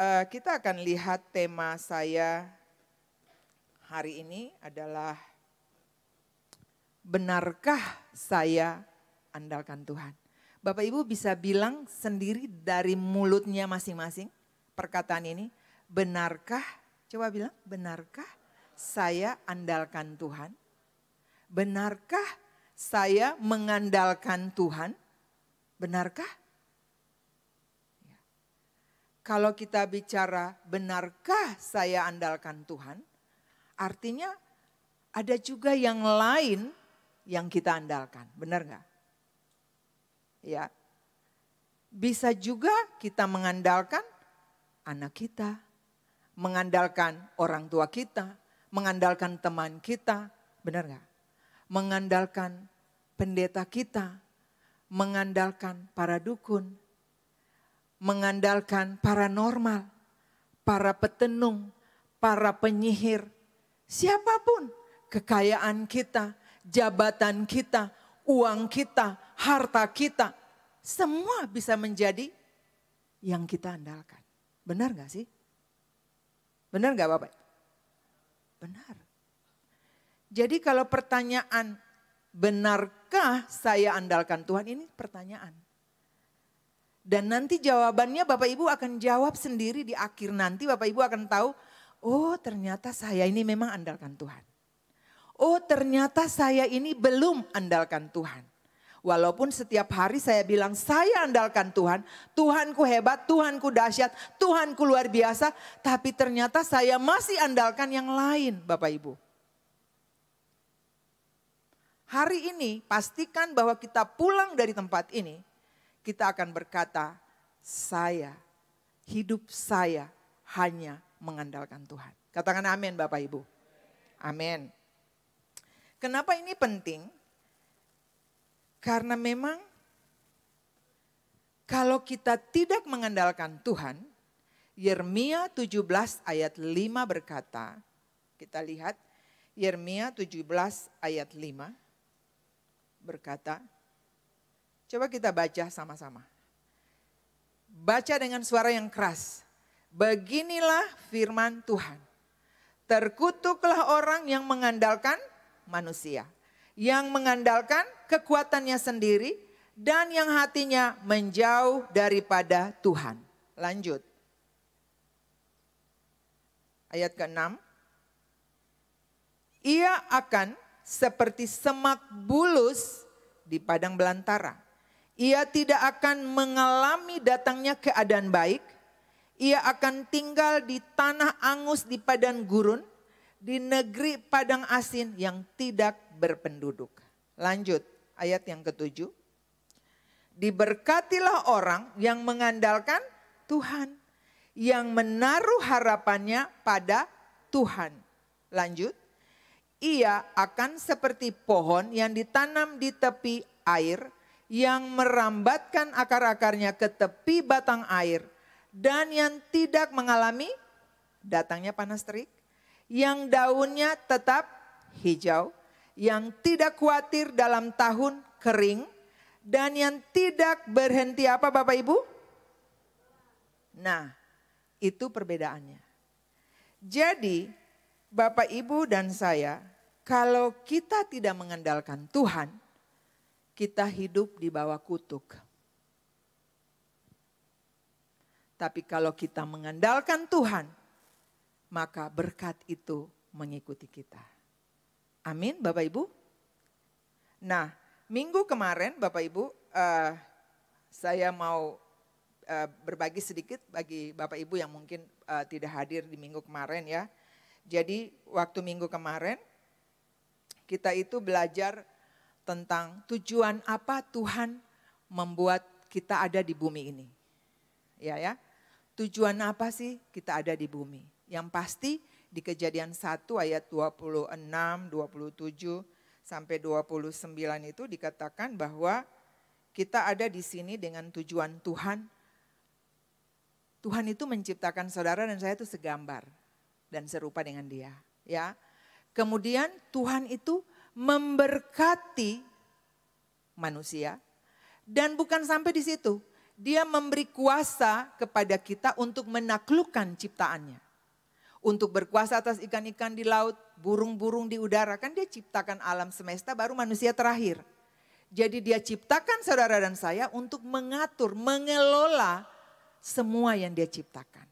Kita akan lihat tema saya hari ini adalah benarkah saya andalkan Tuhan? Bapak Ibu bisa bilang sendiri dari mulutnya masing-masing perkataan ini. Benarkah, coba bilang, benarkah saya andalkan Tuhan? Benarkah saya mengandalkan Tuhan? Benarkah? Ya. Kalau kita bicara benarkah saya andalkan Tuhan, artinya ada juga yang lain yang kita andalkan. Benar nggak? Ya. Bisa juga kita mengandalkan anak kita, mengandalkan orang tua kita, mengandalkan teman kita, benar nggak? Mengandalkan pendeta kita, mengandalkan para dukun, mengandalkan paranormal, para petenung, para penyihir, siapapun, kekayaan kita, jabatan kita, uang kita, harta kita, semua bisa menjadi yang kita andalkan. Benar gak sih? Benar gak Bapak? Benar. Jadi kalau pertanyaan benarkah saya andalkan Tuhan, ini pertanyaan. Dan nanti jawabannya Bapak Ibu akan jawab sendiri di akhir nanti. Bapak Ibu akan tahu, oh ternyata saya ini memang andalkan Tuhan. Oh ternyata saya ini belum andalkan Tuhan. Walaupun setiap hari saya bilang saya andalkan Tuhan, Tuhanku hebat, Tuhanku dahsyat, Tuhanku luar biasa. Tapi ternyata saya masih andalkan yang lain Bapak Ibu. Hari ini pastikan bahwa kita pulang dari tempat ini, kita akan berkata, hidup saya hanya mengandalkan Tuhan. Katakan amin Bapak Ibu. Amin. Kenapa ini penting? Karena memang kalau kita tidak mengandalkan Tuhan, Yeremia 17 ayat 5 berkata, kita lihat Yeremia 17 ayat 5 berkata, coba kita baca sama-sama. Baca dengan suara yang keras. Beginilah firman Tuhan. Terkutuklah orang yang mengandalkan manusia, yang mengandalkan kekuatannya sendiri, dan yang hatinya menjauh daripada Tuhan. Lanjut. Ayat ke-6. Ia akan seperti semak bulus di padang belantara. Ia tidak akan mengalami datangnya keadaan baik. Ia akan tinggal di tanah angus di padang gurun, di negeri padang asin yang tidak berpenduduk. Lanjut, ayat yang ke-7. Diberkatilah orang yang mengandalkan Tuhan, yang menaruh harapannya pada Tuhan. Lanjut, ia akan seperti pohon yang ditanam di tepi air, yang merambatkan akar-akarnya ke tepi batang air, dan yang tidak mengalami datangnya panas terik, yang daunnya tetap hijau, yang tidak khawatir dalam tahun kering, dan yang tidak berhenti apa Bapak Ibu? Nah, itu perbedaannya. Jadi Bapak Ibu dan saya, kalau kita tidak mengandalkan Tuhan, kita hidup di bawah kutuk. Tapi kalau kita mengandalkan Tuhan, maka berkat itu mengikuti kita. Amin Bapak Ibu. Nah, minggu kemarin Bapak Ibu, saya mau berbagi sedikit bagi Bapak Ibu yang mungkin tidak hadir di minggu kemarin ya. Jadi waktu minggu kemarin kita itu belajar tentang tujuan apa Tuhan membuat kita ada di bumi ini. Ya. Tujuan apa sih kita ada di bumi? Yang pasti di Kejadian 1 ayat 26, 27 sampai 29 itu dikatakan bahwa kita ada di sini dengan tujuan Tuhan. Tuhan itu menciptakan saudara dan saya itu segambar dan serupa dengan Dia, ya. Kemudian Tuhan itu memberkati manusia dan bukan sampai di situ. Dia memberi kuasa kepada kita untuk menaklukkan ciptaannya. Untuk berkuasa atas ikan-ikan di laut, burung-burung di udara. Kan dia ciptakan alam semesta, baru manusia terakhir. Jadi dia ciptakan saudara dan saya untuk mengatur, mengelola semua yang dia ciptakan.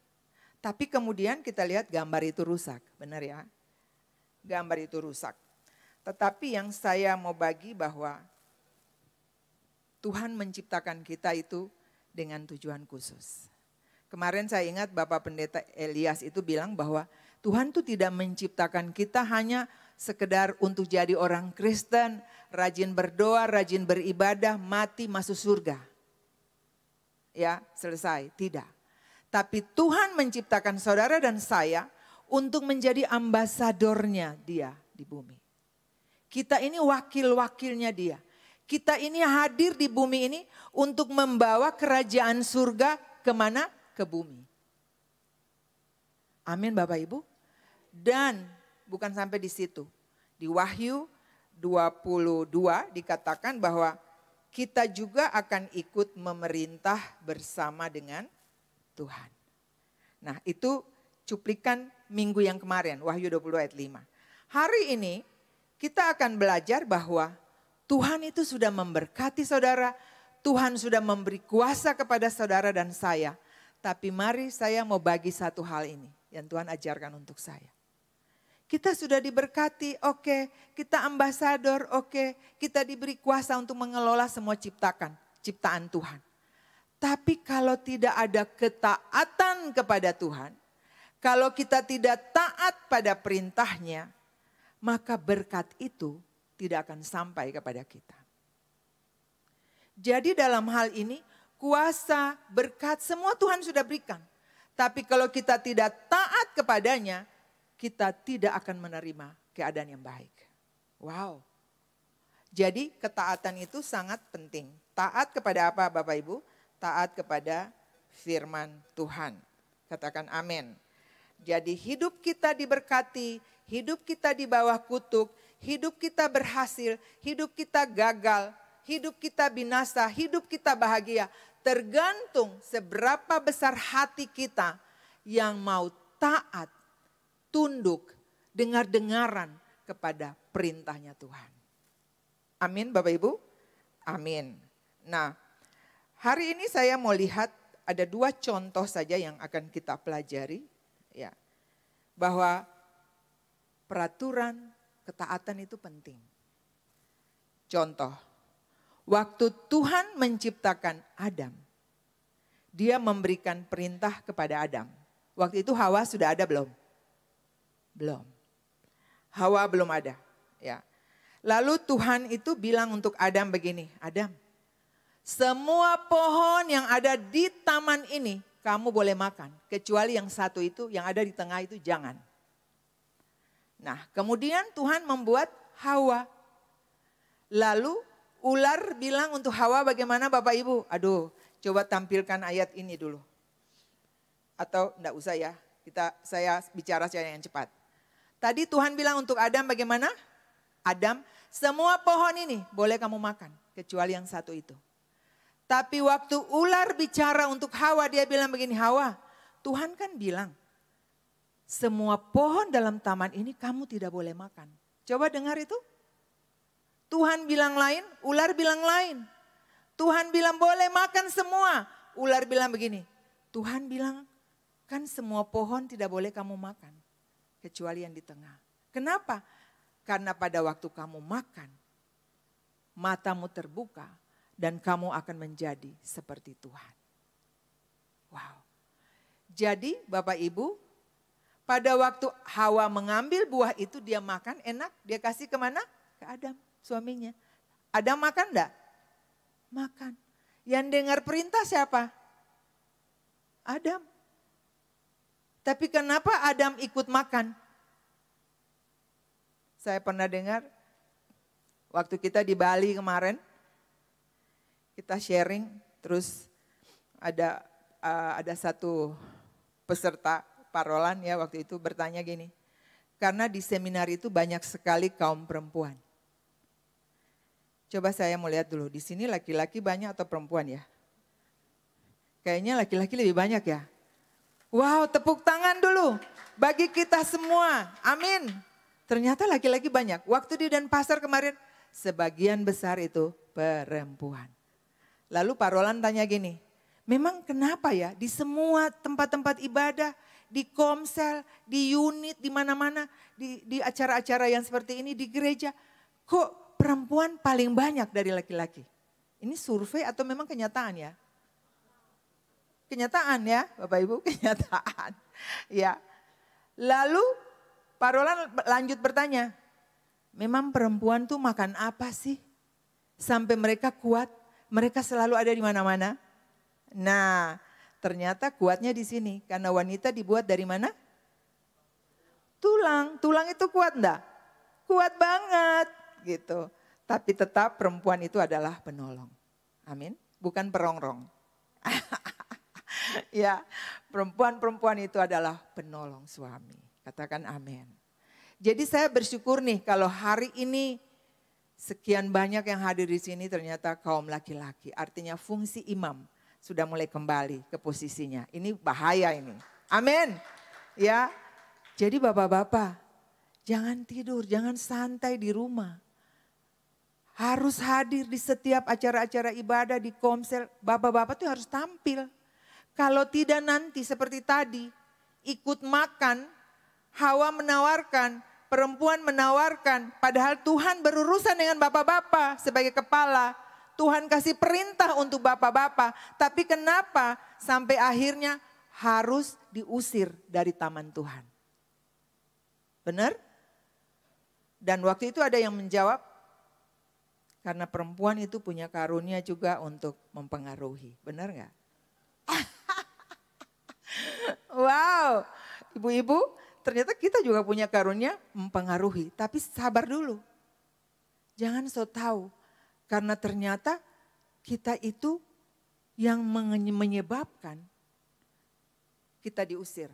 Tapi kemudian kita lihat gambar itu rusak, benar ya? Gambar itu rusak. Tetapi yang saya mau bagi bahwa Tuhan menciptakan kita itu dengan tujuan khusus. Kemarin saya ingat Bapak Pendeta Elias itu bilang bahwa Tuhan tuh tidak menciptakan kita hanya sekedar untuk jadi orang Kristen, rajin berdoa, rajin beribadah, mati masuk surga. Ya, selesai. Tidak. Tapi Tuhan menciptakan saudara dan saya untuk menjadi ambasadornya dia di bumi. Kita ini wakil-wakilnya dia. Kita ini hadir di bumi ini untuk membawa kerajaan surga kemana? Ke bumi. Amin Bapak Ibu. Dan bukan sampai di situ. Di Wahyu 22 dikatakan bahwa kita juga akan ikut memerintah bersama dengan Tuhan. Nah itu cuplikan minggu yang kemarin, Wahyu 20 ayat 5. Hari ini kita akan belajar bahwa Tuhan itu sudah memberkati saudara, Tuhan sudah memberi kuasa kepada saudara dan saya. Tapi mari saya mau bagi satu hal ini yang Tuhan ajarkan untuk saya. Kita sudah diberkati, oke. Kita ambasador, oke. Kita diberi kuasa untuk mengelola semua ciptaan Tuhan. Tapi kalau tidak ada ketaatan kepada Tuhan, kalau kita tidak taat pada perintahnya, maka berkat itu tidak akan sampai kepada kita. Jadi dalam hal ini kuasa, berkat semua Tuhan sudah berikan. Tapi kalau kita tidak taat kepadanya, kita tidak akan menerima keadaan yang baik. Wow. Jadi ketaatan itu sangat penting. Taat kepada apa Bapak Ibu? Taat kepada firman Tuhan. Katakan amin. Jadi hidup kita diberkati, hidup kita di bawah kutuk, hidup kita berhasil, hidup kita gagal, hidup kita binasa, hidup kita bahagia. Tergantung seberapa besar hati kita yang mau taat, tunduk, dengar-dengaran kepada perintahnya Tuhan. Amin Bapak Ibu? Amin. Nah hari ini saya mau lihat ada 2 contoh saja yang akan kita pelajari. Ya, bahwa peraturan ketaatan itu penting. Contoh, waktu Tuhan menciptakan Adam, dia memberikan perintah kepada Adam. Waktu itu Hawa sudah ada belum? Belum. Hawa belum ada. Ya. Lalu Tuhan itu bilang untuk Adam begini, Adam, semua pohon yang ada di taman ini kamu boleh makan. Kecuali yang satu itu, yang ada di tengah itu jangan. Nah kemudian Tuhan membuat Hawa. Lalu ular bilang untuk Hawa bagaimana Bapak Ibu? Aduh coba tampilkan ayat ini dulu. Atau enggak usah ya, saya bicara secara yang cepat. Tadi Tuhan bilang untuk Adam bagaimana? Adam, semua pohon ini boleh kamu makan. Kecuali yang satu itu. Tapi waktu ular bicara untuk Hawa, dia bilang begini, Hawa, Tuhan kan bilang, semua pohon dalam taman ini kamu tidak boleh makan. Coba dengar itu. Tuhan bilang lain, ular bilang lain. Tuhan bilang boleh makan semua. Ular bilang begini, Tuhan bilang kan semua pohon tidak boleh kamu makan. Kecuali yang di tengah. Kenapa? Karena pada waktu kamu makan, matamu terbuka. Dan kamu akan menjadi seperti Tuhan. Wow. Jadi Bapak Ibu, pada waktu Hawa mengambil buah itu dia makan enak. Dia kasih kemana? Ke Adam, suaminya. Adam makan enggak? Makan. Yang dengar perintah siapa? Adam. Tapi kenapa Adam ikut makan? Saya pernah dengar waktu kita di Bali kemarin. Kita sharing, terus ada satu peserta parolan ya waktu itu bertanya gini. Karena di seminar itu banyak sekali kaum perempuan. Coba saya mau lihat dulu, di sini laki-laki banyak atau perempuan ya? Kayaknya laki-laki lebih banyak ya. Wow, tepuk tangan dulu bagi kita semua. Amin. Ternyata laki-laki banyak. Waktu di Denpasar kemarin, sebagian besar itu perempuan. Lalu Pak Roland tanya gini, memang kenapa ya di semua tempat-tempat ibadah, di komsel, di unit, di mana-mana, di acara-acara yang seperti ini, di gereja, kok perempuan paling banyak dari laki-laki? Ini survei atau memang kenyataan ya? Kenyataan ya Bapak Ibu, kenyataan. Ya. Lalu Pak Roland lanjut bertanya, memang perempuan tuh makan apa sih? Sampai mereka kuat, mereka selalu ada di mana-mana. Nah, ternyata kuatnya di sini. Karena wanita dibuat dari mana? Tulang. Tulang itu kuat enggak? Kuat banget gitu. Tapi tetap perempuan itu adalah penolong. Amin. Bukan perongrong. Ya, perempuan-perempuan itu adalah penolong suami. Katakan amin. Jadi saya bersyukur nih kalau hari ini sekian banyak yang hadir di sini ternyata kaum laki-laki. Artinya fungsi imam sudah mulai kembali ke posisinya. Ini bahaya ini. Amin. Ya. Jadi bapak-bapak, jangan tidur, jangan santai di rumah. Harus hadir di setiap acara-acara ibadah di komsel. Bapak-bapak tuh harus tampil. Kalau tidak nanti seperti tadi, ikut makan, Hawa menawarkan, perempuan menawarkan. Padahal Tuhan berurusan dengan bapak-bapak sebagai kepala. Tuhan kasih perintah untuk bapak-bapak. Tapi kenapa sampai akhirnya harus diusir dari taman Tuhan? Benar? Dan waktu itu ada yang menjawab, karena perempuan itu punya karunia juga untuk mempengaruhi. Benar gak? Wow, ibu-ibu ternyata kita juga punya karunia mempengaruhi. Tapi sabar dulu. Jangan so tahu. Karena ternyata kita itu yang menyebabkan kita diusir.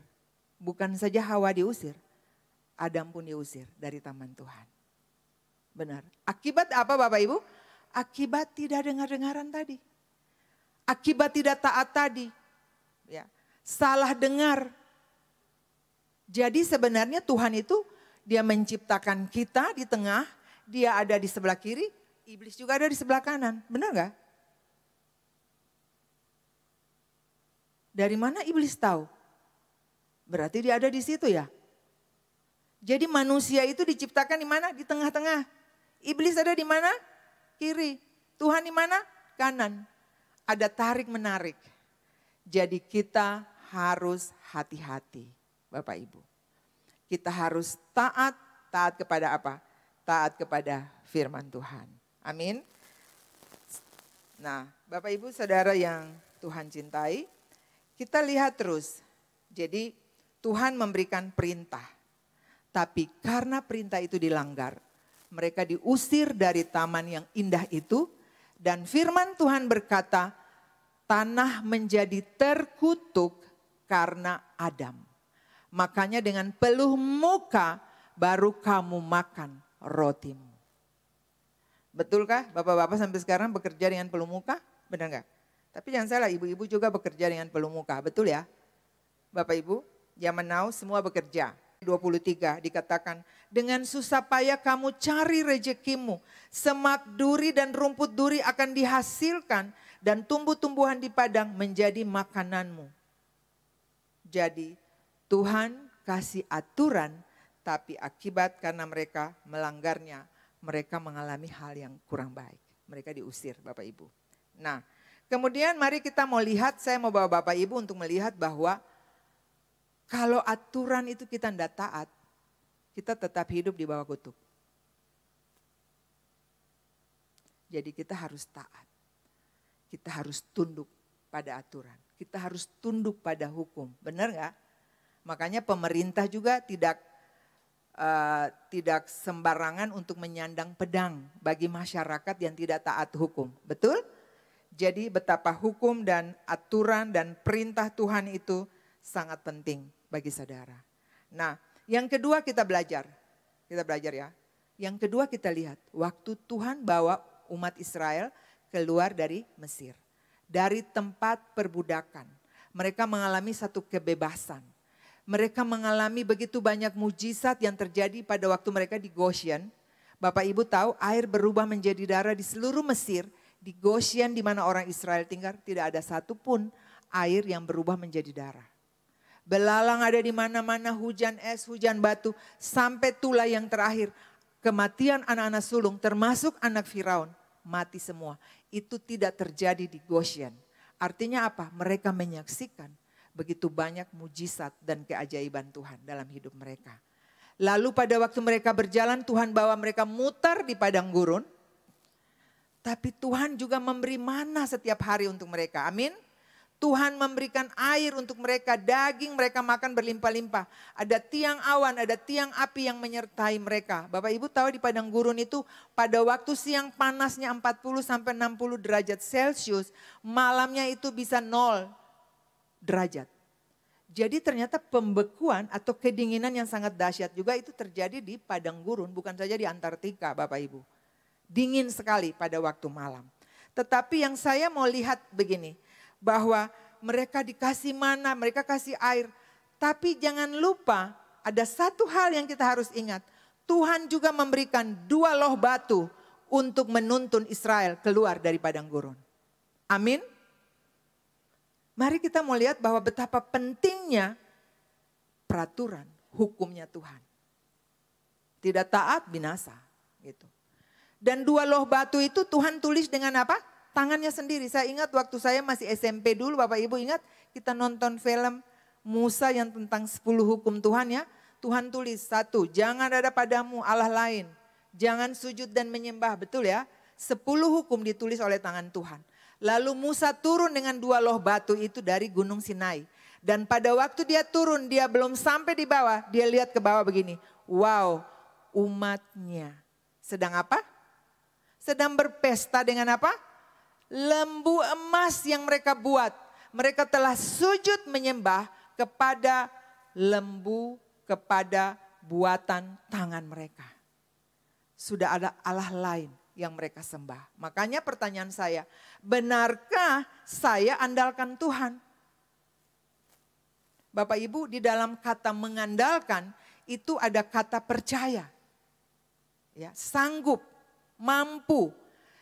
Bukan saja Hawa diusir, Adam pun diusir dari taman Tuhan. Benar. Akibat apa Bapak Ibu? Akibat tidak dengar-dengaran tadi. Akibat tidak taat tadi. Ya, salah dengar. Jadi sebenarnya Tuhan itu dia menciptakan kita di tengah, dia ada di sebelah kiri, iblis juga ada di sebelah kanan. Benar gak? Dari mana iblis tahu? Berarti dia ada di situ ya. Jadi manusia itu diciptakan di mana? Di tengah-tengah. Iblis ada di mana? Kiri. Tuhan di mana? Kanan. Ada tarik-menarik. Jadi kita harus hati-hati Bapak Ibu. Kita harus taat. Taat kepada apa? Taat kepada firman Tuhan. Amin. Nah Bapak Ibu saudara yang Tuhan cintai. Kita lihat terus. Jadi Tuhan memberikan perintah. Tapi karena perintah itu dilanggar. Mereka diusir dari taman yang indah itu. Dan firman Tuhan berkata, tanah menjadi terkutuk karena Adam. Makanya dengan peluh muka baru kamu makan rotimu. Betulkah bapak-bapak sampai sekarang bekerja dengan peluh muka? Benar enggak? Tapi jangan salah, ibu-ibu juga bekerja dengan peluh muka. Betul ya? Bapak Ibu, zaman now semua bekerja. 23 dikatakan, dengan susah payah kamu cari rezekimu. Semak duri dan rumput duri akan dihasilkan. Dan tumbuh-tumbuhan di padang menjadi makananmu. Jadi Tuhan kasih aturan, tapi akibat karena mereka melanggarnya, mereka mengalami hal yang kurang baik. Mereka diusir Bapak Ibu. Nah kemudian mari kita mau lihat, saya mau bawa Bapak Ibu untuk melihat bahwa kalau aturan itu kita tidak taat, kita tetap hidup di bawah kutuk. Jadi kita harus taat. Kita harus tunduk pada aturan. Kita harus tunduk pada hukum. Benar gak? Makanya pemerintah juga tidak sembarangan untuk menyandang pedang bagi masyarakat yang tidak taat hukum. Betul? Jadi betapa hukum dan aturan dan perintah Tuhan itu sangat penting bagi saudara. Nah, yang kedua kita belajar. Kita belajar ya. Yang kedua kita lihat waktu Tuhan bawa umat Israel keluar dari Mesir. dari tempat perbudakan. Mereka mengalami satu kebebasan. Mereka mengalami begitu banyak mujizat yang terjadi pada waktu mereka di Goshen. Bapak Ibu tahu air berubah menjadi darah di seluruh Mesir. Di Goshen di mana orang Israel tinggal tidak ada satupun air yang berubah menjadi darah. Belalang ada di mana-mana, hujan es, hujan batu, sampai tulah yang terakhir. Kematian anak-anak sulung termasuk anak Firaun mati semua. Itu tidak terjadi di Goshen. Artinya apa? Mereka menyaksikan begitu banyak mujizat dan keajaiban Tuhan dalam hidup mereka. Lalu pada waktu mereka berjalan Tuhan bawa mereka mutar di padang gurun. Tapi Tuhan juga memberi mana setiap hari untuk mereka. Amin. Tuhan memberikan air untuk mereka, daging mereka makan berlimpah-limpah. Ada tiang awan, ada tiang api yang menyertai mereka. Bapak Ibu tahu di padang gurun itu pada waktu siang panasnya 40 sampai 60 derajat Celcius, malamnya itu bisa 0 derajat. Jadi ternyata pembekuan atau kedinginan yang sangat dahsyat juga itu terjadi di padang gurun, bukan saja di Antartika Bapak Ibu. Dingin sekali pada waktu malam. Tetapi yang saya mau lihat begini, bahwa mereka dikasih mana, mereka kasih air. Tapi jangan lupa ada satu hal yang kita harus ingat. Tuhan juga memberikan 2 loh batu untuk menuntun Israel keluar dari padang gurun. Amin. Mari kita mau lihat bahwa betapa pentingnya peraturan hukumnya Tuhan. Tidak taat binasa gitu. Dan 2 loh batu itu Tuhan tulis dengan apa? Tangannya sendiri. Saya ingat waktu saya masih SMP dulu, Bapak Ibu ingat kita nonton film Musa yang tentang 10 hukum Tuhan ya. Tuhan tulis 1, jangan ada padamu Allah lain. Jangan sujud dan menyembah, betul ya. 10 hukum ditulis oleh tangan Tuhan. Lalu Musa turun dengan 2 loh batu itu dari Gunung Sinai. Dan pada waktu dia turun, dia belum sampai di bawah, dia lihat ke bawah begini. Wow, umatnya sedang apa? Sedang berpesta dengan apa? Lembu emas yang mereka buat. Mereka telah sujud menyembah kepada lembu, kepada buatan tangan mereka. Sudah ada Allah lain yang mereka sembah. Makanya pertanyaan saya, benarkah saya andalkan Tuhan? Bapak Ibu, di dalam kata mengandalkan itu ada kata percaya. Ya, sanggup, mampu.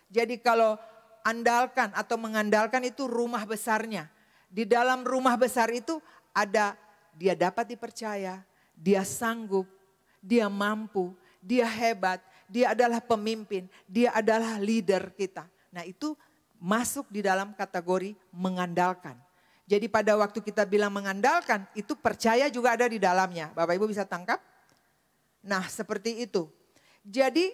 Jadi kalau andalkan atau mengandalkan itu rumah besarnya. Di dalam rumah besar itu ada dia dapat dipercaya, dia sanggup, dia mampu, dia hebat, dia adalah pemimpin, dia adalah leader kita. Nah itu masuk di dalam kategori mengandalkan. Jadi pada waktu kita bilang mengandalkan itu percaya juga ada di dalamnya. Bapak Ibu bisa tangkap? Nah seperti itu. Jadi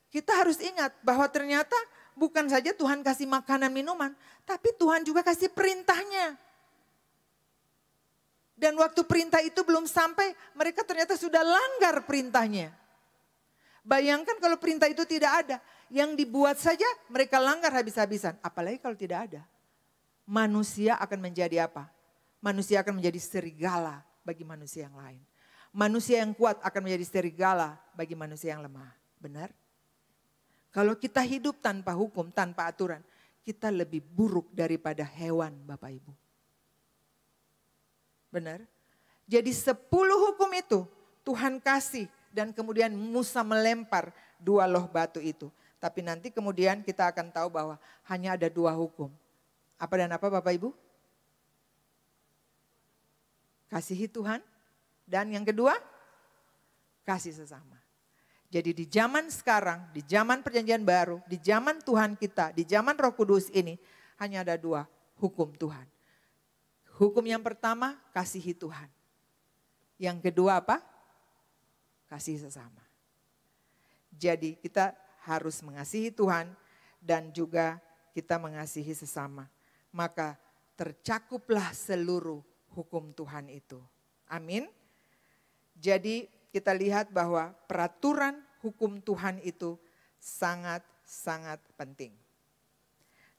kita harus ingat bahwa ternyata bukan saja Tuhan kasih makanan minuman, tapi Tuhan juga kasih perintahnya. Dan waktu perintah itu belum sampai, mereka ternyata sudah langgar perintahnya. Bayangkan kalau perintah itu tidak ada, yang dibuat saja mereka langgar habis-habisan. Apalagi kalau tidak ada. Manusia akan menjadi apa? Manusia akan menjadi serigala bagi manusia yang lain. Manusia yang kuat akan menjadi serigala bagi manusia yang lemah. Benar? Kalau kita hidup tanpa hukum, tanpa aturan, kita lebih buruk daripada hewan Bapak Ibu. Benar? Jadi 10 hukum itu Tuhan kasih dan kemudian Musa melempar 2 loh batu itu. Tapi nanti kemudian kita akan tahu bahwa hanya ada 2 hukum. Apa dan apa Bapak Ibu? Kasihi Tuhan dan yang kedua kasih sesama. Jadi di zaman sekarang, di zaman perjanjian baru, di zaman Tuhan kita, di zaman Roh Kudus ini hanya ada 2 hukum Tuhan. Hukum yang pertama kasihi Tuhan. Yang kedua apa? Kasih sesama. Jadi kita harus mengasihi Tuhan dan juga kita mengasihi sesama. Maka tercakuplah seluruh hukum Tuhan itu. Amin. Jadi kita lihat bahwa peraturan hukum Tuhan itu sangat-sangat penting.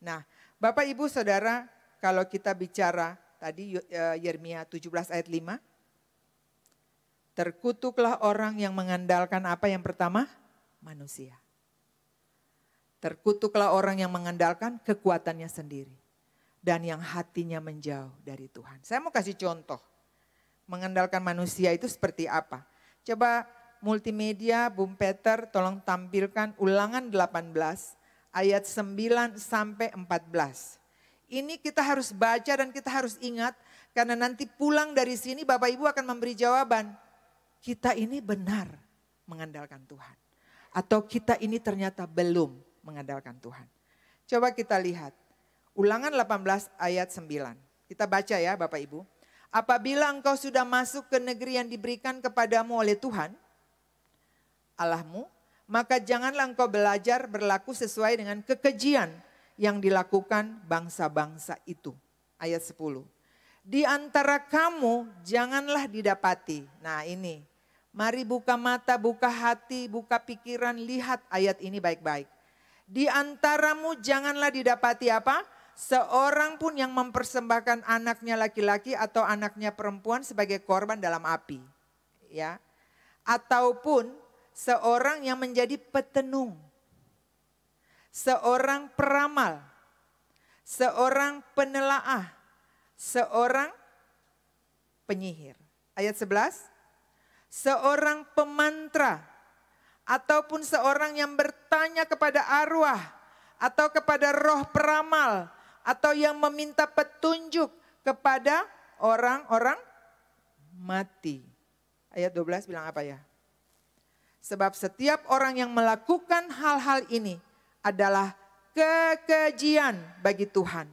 Nah, Bapak Ibu Saudara, kalau kita bicara tadi Yeremia 17 ayat 5. Terkutuklah orang yang mengandalkan apa yang pertama? Manusia. Terkutuklah orang yang mengandalkan kekuatannya sendiri. dan yang hatinya menjauh dari Tuhan. Saya mau kasih contoh. Mengandalkan manusia itu seperti apa? Coba multimedia, Bung Peter tolong tampilkan Ulangan 18 ayat 9 sampai 14. Ini kita harus baca dan kita harus ingat karena nanti pulang dari sini Bapak Ibu akan memberi jawaban. Kita ini benar mengandalkan Tuhan. Atau kita ini ternyata belum mengandalkan Tuhan. Coba kita lihat. Ulangan 18 ayat 9. Kita baca ya Bapak Ibu. Apabila engkau sudah masuk ke negeri yang diberikan kepadamu oleh Tuhan, Allahmu, maka janganlah engkau belajar berlaku sesuai dengan kekejian yang dilakukan bangsa-bangsa itu. Ayat 10. Di antara kamu janganlah didapati. Nah ini, mari buka mata, buka hati, buka pikiran, lihat ayat ini baik-baik. Di antaramu janganlah didapati apa? Seorang pun yang mempersembahkan anaknya laki-laki atau anaknya perempuan sebagai korban dalam api. Ya. Ataupun seorang yang menjadi petenung. Seorang peramal. Seorang penelaah. Seorang penyihir. Ayat 11. Seorang pemantra. Ataupun seorang yang bertanya kepada arwah. Atau kepada roh peramal. Atau yang meminta petunjuk kepada orang-orang mati. Ayat 12 bilang apa ya? Sebab setiap orang yang melakukan hal-hal ini adalah kekejian bagi Tuhan.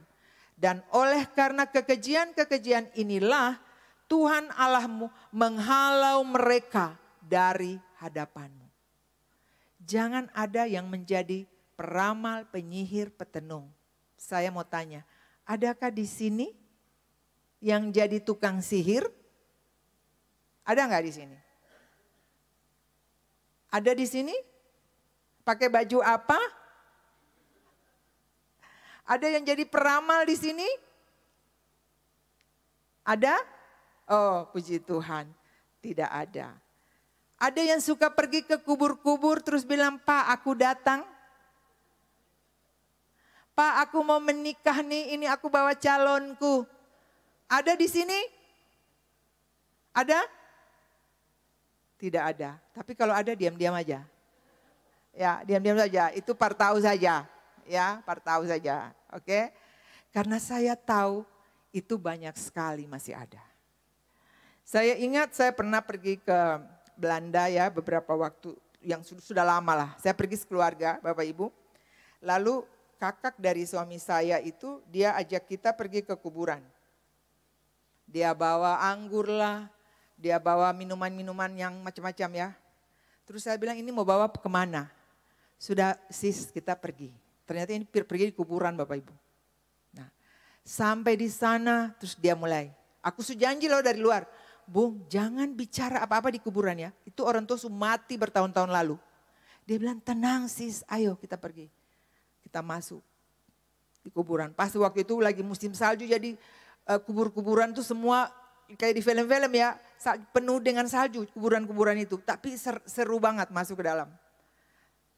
Dan oleh karena kekejian-kekejian inilah Tuhan Allahmu menghalau mereka dari hadapanmu. Jangan ada yang menjadi peramal, penyihir, petenung. Saya mau tanya, adakah di sini yang jadi tukang sihir? Ada nggak di sini? Ada di sini? Pakai baju apa? Ada yang jadi peramal di sini? Ada? Oh, puji Tuhan, tidak ada. Ada yang suka pergi ke kubur-kubur terus bilang, Pak aku datang. Pak aku mau menikah nih, ini aku bawa calonku. Ada di sini? Ada? Tidak ada. Tapi kalau ada diam-diam aja. Ya diam-diam saja, itu partau saja. Ya partau saja, oke. Karena saya tahu itu banyak sekali masih ada. Saya ingat saya pernah pergi ke Belanda ya beberapa waktu yang sudah lama lah. Saya pergi sekeluarga Bapak Ibu. Lalu kakak dari suami saya itu dia ajak kita pergi ke kuburan. Dia bawa anggur lah, dia bawa minuman-minuman yang macam-macam ya. Terus saya bilang ini mau bawa kemana? Sudah sis kita pergi. Ternyata ini pergi di kuburan Bapak Ibu. Nah sampai di sana terus dia mulai. Aku sudah janji loh dari luar. Bung jangan bicara apa-apa di kuburan ya. Itu orang tua sudah mati bertahun-tahun lalu. Dia bilang tenang sis ayo kita pergi. Kita masuk di kuburan. Pas waktu itu lagi musim salju jadi kubur-kuburan tuh semua kayak di film-film ya. Penuh dengan salju kuburan-kuburan itu. Tapi seru banget masuk ke dalam.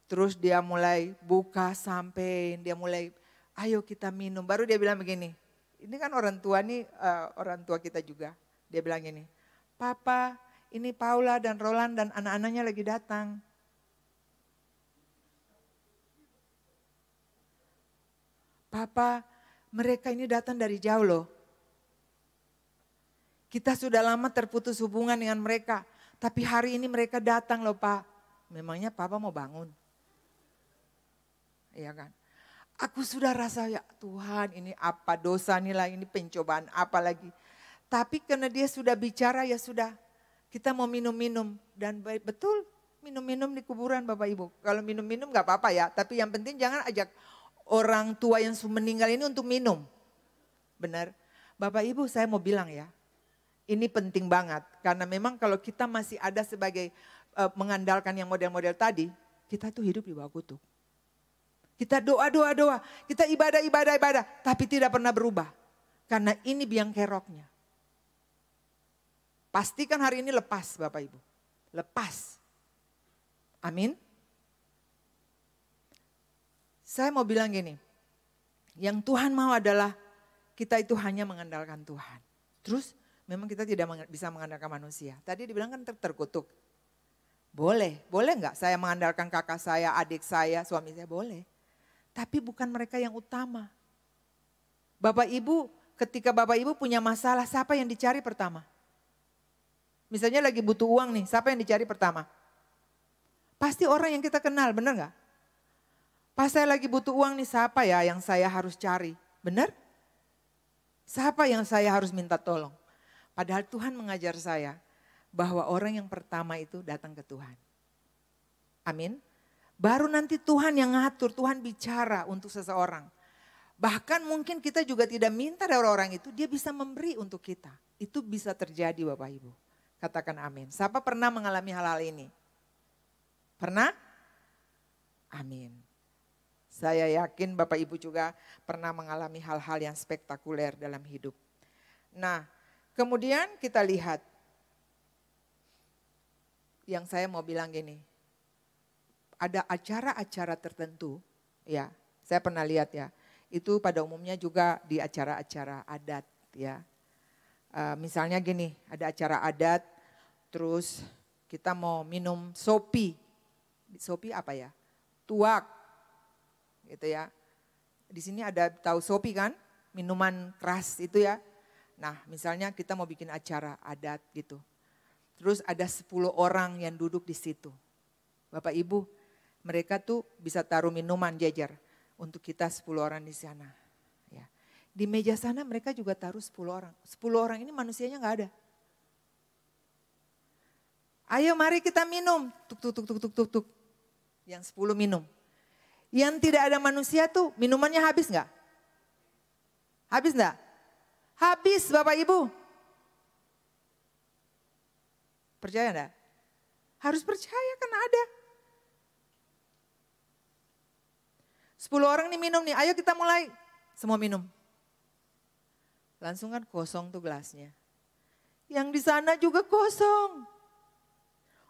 Terus dia mulai buka sampai dia mulai ayo kita minum. Baru dia bilang begini. Ini kan orang tua nih orang tua kita juga. Dia bilang gini. Papa ini Paula dan Roland dan anak-anaknya lagi datang. Papa, mereka ini datang dari jauh loh. Kita sudah lama terputus hubungan dengan mereka. Tapi hari ini mereka datang loh Pak. Memangnya Papa mau bangun? Iya kan? Aku sudah rasa ya Tuhan ini apa dosa nih lah, ini pencobaan apa lagi. Tapi karena dia sudah bicara ya sudah. Kita mau minum-minum. Dan betul minum-minum di kuburan Bapak Ibu. Kalau minum-minum gak apa-apa ya. Tapi yang penting jangan ajak orang tua yang meninggal ini untuk minum. Benar. Bapak Ibu saya mau bilang ya. Ini penting banget. Karena memang kalau kita masih ada sebagai mengandalkan yang model-model tadi. Kita tuh hidup di bawah kutuk. Kita doa. Kita ibadah. Tapi tidak pernah berubah. Karena ini biang keroknya. Pastikan hari ini lepas Bapak Ibu. Lepas. Amin. Saya mau bilang gini, yang Tuhan mau adalah kita itu hanya mengandalkan Tuhan. Terus memang kita tidak bisa mengandalkan manusia. Tadi dibilang kan terkutuk. Boleh nggak saya mengandalkan kakak saya, adik saya, suami saya? Boleh. Tapi bukan mereka yang utama. Bapak Ibu, ketika Bapak Ibu punya masalah, siapa yang dicari pertama? Misalnya lagi butuh uang nih, siapa yang dicari pertama? Pasti orang yang kita kenal, benar nggak? Pas saya lagi butuh uang nih, siapa ya yang saya harus cari? Benar? Siapa yang saya harus minta tolong? Padahal Tuhan mengajar saya bahwa orang yang pertama itu datang ke Tuhan. Amin. Baru nanti Tuhan yang ngatur, Tuhan bicara untuk seseorang. Bahkan mungkin kita juga tidak minta dari orang itu, dia bisa memberi untuk kita. Itu bisa terjadi Bapak Ibu. Katakan amin. Siapa pernah mengalami hal-hal ini? Pernah? Amin. Saya yakin Bapak Ibu juga pernah mengalami hal-hal yang spektakuler dalam hidup. Nah, kemudian kita lihat. Yang saya mau bilang gini. Ada acara-acara tertentu, ya. Saya pernah lihat ya. Itu pada umumnya juga di acara-acara adat ya. Misalnya gini, ada acara adat, terus kita mau minum sopi. Sopi apa ya? Tuak, gitu ya. Di sini ada tahu sopi kan? Minuman keras itu ya. Nah misalnya kita mau bikin acara adat gitu. Terus ada 10 orang yang duduk di situ. Bapak Ibu, mereka tuh bisa taruh minuman jajar. Untuk kita 10 orang di sana. Ya. Di meja sana mereka juga taruh 10 orang. 10 orang ini manusianya gak ada. Ayo mari kita minum. Tuk tuk tuk tuk tuk tuk tuk. Yang 10 minum. Yang tidak ada manusia tuh minumannya habis gak? Habis gak? Habis Bapak Ibu. Percaya gak? Harus percaya kan ada. 10 orang nih minum nih, ayo kita mulai. Semua minum. Langsung kan kosong tuh gelasnya. Yang di sana juga kosong.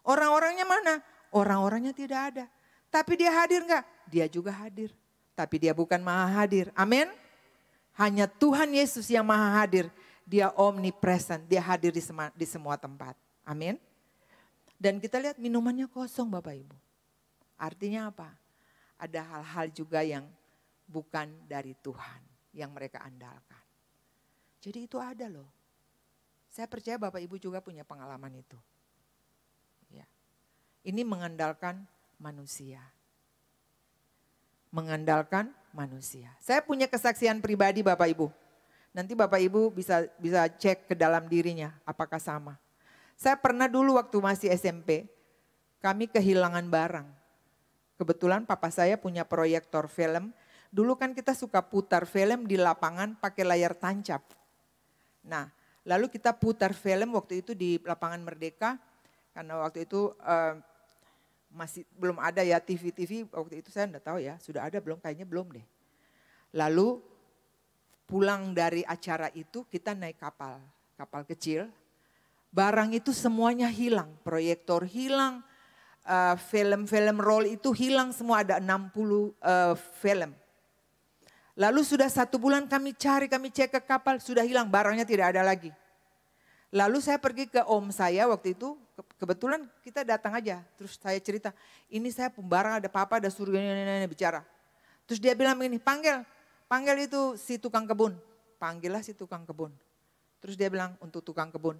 Orang-orangnya mana? Orang-orangnya tidak ada. Tapi dia hadir enggak? Dia juga hadir. Tapi dia bukan maha hadir. Amin. Hanya Tuhan Yesus yang maha hadir. Dia omnipresent. Dia hadir di semua tempat. Amin. Dan kita lihat minumannya kosong Bapak Ibu. Artinya apa? Ada hal-hal juga yang bukan dari Tuhan yang mereka andalkan. Jadi itu ada loh. Saya percaya Bapak Ibu juga punya pengalaman itu. Ya. Ini mengandalkan manusia. Mengandalkan manusia. Saya punya kesaksian pribadi Bapak Ibu. Nanti Bapak Ibu bisa cek ke dalam dirinya apakah sama. Saya pernah dulu waktu masih SMP, kami kehilangan barang. Kebetulan papa saya punya proyektor film. Dulu kan kita suka putar film di lapangan pakai layar tancap. Nah, lalu kita putar film waktu itu di lapangan Merdeka. Karena waktu itu masih belum ada ya TV-TV. Waktu itu saya enggak tahu ya, sudah ada belum? Kayaknya belum deh. Lalu pulang dari acara itu kita naik kapal kecil. Barang itu semuanya hilang, proyektor hilang. Film-film roll itu hilang semua, ada 60 film. Lalu sudah 1 bulan kami cek ke kapal, sudah hilang, barangnya tidak ada lagi. Lalu saya pergi ke om saya waktu itu, kebetulan kita datang aja, terus saya cerita, ini saya barang ada papa, ada suruh ini bicara. Terus dia bilang begini, panggil itu si tukang kebun, panggillah si tukang kebun. Terus dia bilang untuk tukang kebun,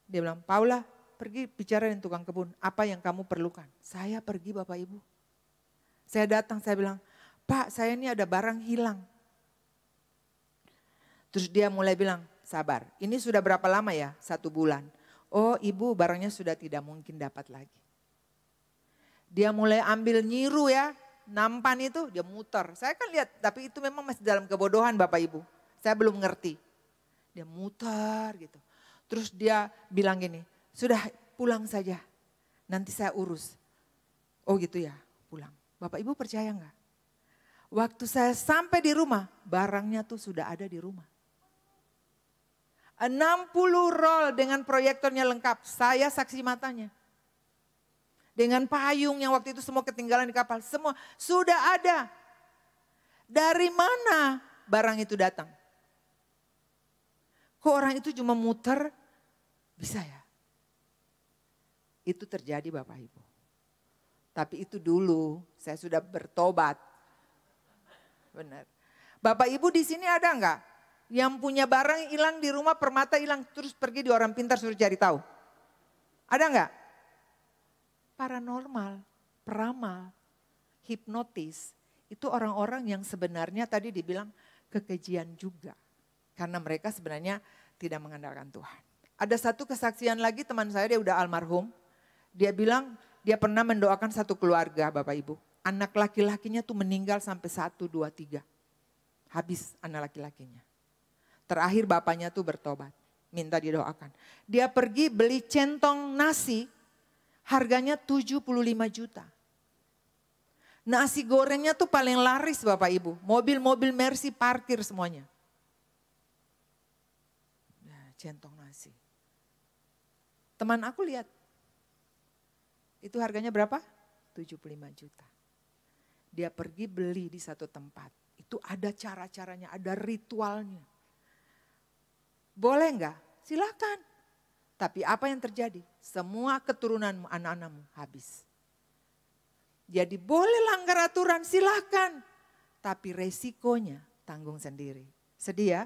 dia bilang, Paula, pergi bicara dengan tukang kebun, apa yang kamu perlukan? Saya pergi Bapak Ibu. Saya datang, saya bilang, Pak saya ini ada barang hilang. Terus dia mulai bilang, sabar, ini sudah berapa lama ya? 1 bulan. Oh ibu barangnya sudah tidak mungkin dapat lagi. Dia mulai ambil nyiru ya, nampan itu dia muter. Saya kan lihat, tapi itu memang masih dalam kebodohan Bapak Ibu. Saya belum ngerti. Dia muter gitu. Terus dia bilang gini, sudah pulang saja, nanti saya urus. Oh gitu ya, pulang. Bapak Ibu percaya enggak? Waktu saya sampai di rumah, barangnya tuh sudah ada di rumah. 60 roll dengan proyektornya lengkap, saya saksi matanya. Dengan payung yang waktu itu semua ketinggalan di kapal, semua sudah ada. Dari mana barang itu datang? Kok orang itu cuma muter? Bisa ya? Itu terjadi Bapak Ibu. Tapi itu dulu saya sudah bertobat. Benar. Bapak Ibu di sini ada enggak? Yang punya barang hilang di rumah, permata hilang, terus pergi di orang pintar suruh cari tahu. Ada enggak? Paranormal, peramal, hipnotis. Itu orang-orang yang sebenarnya tadi dibilang kekejian juga. Karena mereka sebenarnya tidak mengandalkan Tuhan. Ada satu kesaksian lagi teman saya, dia udah almarhum. Dia bilang dia pernah mendoakan satu keluarga Bapak Ibu. Anak laki-lakinya tuh meninggal sampai 1, 2, 3. Habis anak laki-lakinya. Terakhir bapaknya tuh bertobat. Minta didoakan. Dia pergi beli centong nasi. Harganya 75 juta. Nasi gorengnya tuh paling laris Bapak Ibu. Mobil-mobil Mercy parkir semuanya. Nah, centong nasi. Teman aku lihat. Itu harganya berapa? 75 juta. Dia pergi beli di satu tempat. Itu ada cara-caranya, ada ritualnya. Boleh enggak? Silakan. Tapi apa yang terjadi? Semua keturunanmu, anak-anakmu habis. Jadi boleh langgar aturan, silakan. Tapi resikonya tanggung sendiri. Sedih ya?